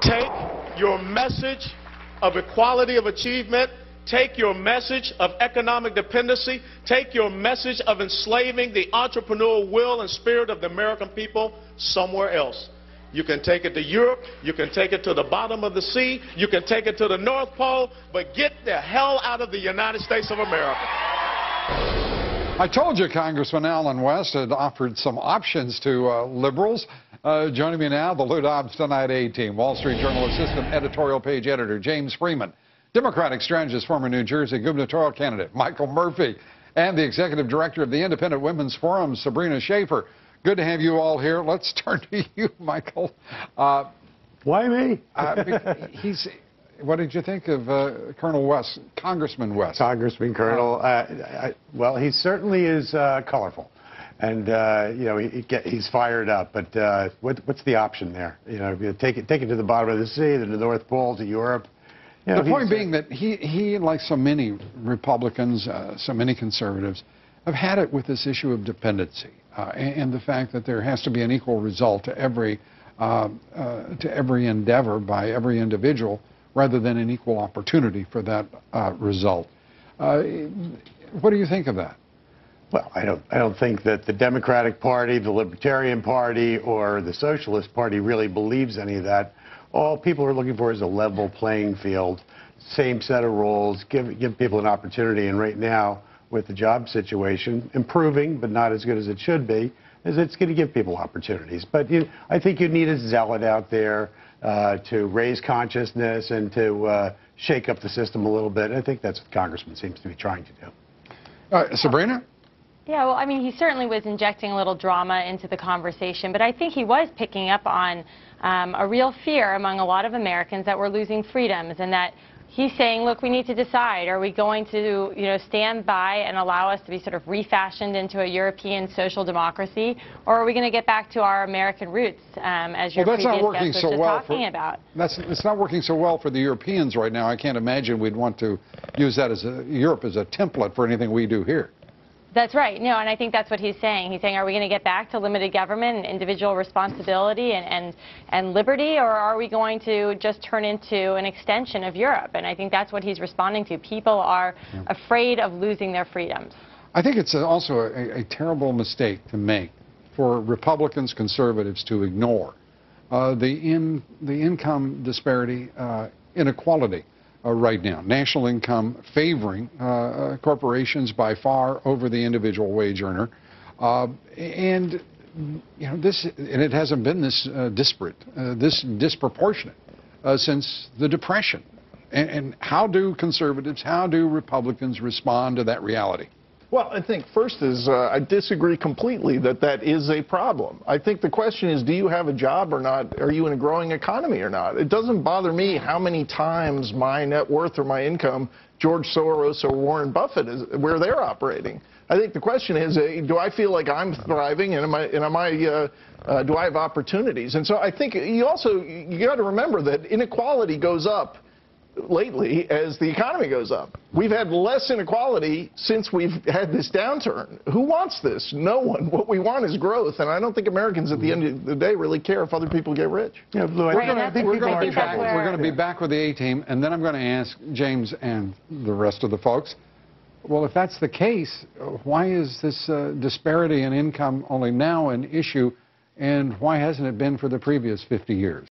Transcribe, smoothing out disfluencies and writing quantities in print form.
Take your message of equality of achievement, take your message of economic dependency, take your message of enslaving the entrepreneurial will and spirit of the American people somewhere else. You can take it to Europe, you can take it to the bottom of the sea, you can take it to the North Pole, but get the hell out of the United States of America. I told you Congressman Allen West had offered some options to liberals. Joining me now, the Lou Dobbs Tonight A-Team, Wall Street Journal Assistant Editorial Page Editor James Freeman, Democratic strategist, former New Jersey gubernatorial candidate Michael Murphy, and the Executive Director of the Independent Women's Forum, Sabrina Schaeffer. Good to have you all here. Let's turn to you, Michael. Why me? What did you think of Colonel West, Congressman West? Congressman Colonel. Well, he certainly is colorful, and you know he's fired up. But what's the option there? You know, take it to the bottom of the sea, to the North Pole, to Europe. You know, the point being that he, like so many Republicans, so many conservatives, have had it with this issue of dependency and the fact that there has to be an equal result to every endeavor by every individual, rather than an equal opportunity for that result. What do you think of that? Well, I don't think that the Democratic Party, the Libertarian Party, or the Socialist Party really believes any of that. All people are looking for is a level playing field, same set of rules, give people an opportunity. And right now, with the job situation improving, but not as good as it should be, is it's going to give people opportunities. But I think you need a zealot out there to raise consciousness and to shake up the system a little bit. I think that's what the Congressman seems to be trying to do. Sabrina? Yeah, well, I mean, he certainly was injecting a little drama into the conversation, but I think he was picking up on a real fear among a lot of Americans that we're losing freedoms, and that he's saying, look, we need to decide, are we going to, stand by and allow us to be sort of refashioned into a European social democracy, or are we going to get back to our American roots, as your previous guest was just talking about? It's not working so well for the Europeans right now. I can't imagine we'd want to use that as Europe as a template for anything we do here. That's right. No, and I think that's what he's saying. He's saying, are we going to get back to limited government and individual responsibility and liberty, or are we going to just turn into an extension of Europe? And I think that's what he's responding to. People are afraid of losing their freedoms. I think it's also a terrible mistake to make for Republicans, conservatives to ignore the income disparity, inequality. Right now, national income favoring corporations by far over the individual wage earner, and it hasn't been this disparate, this disproportionate since the Depression. And how do conservatives, how do Republicans respond to that reality? Well, I think first is I disagree completely that is a problem. I think the question is, do you have a job or not? Are you in a growing economy or not? It doesn't bother me how many times my net worth or my income, George Soros or Warren Buffett, is where they're operating. I think the question is, do I feel like I'm thriving, and do I have opportunities? And so I think you got to remember that inequality goes up lately as the economy goes up. We've had less inequality since we've had this downturn. Who wants this? No one. What we want is growth, and I don't think Americans at the end of the day really care if other people get rich. Yeah, Lou, we're going to be back with the A-Team, and then I'm going to ask James and the rest of the folks, well, if that's the case, why is this disparity in income only now an issue, and why hasn't it been for the previous 50 years?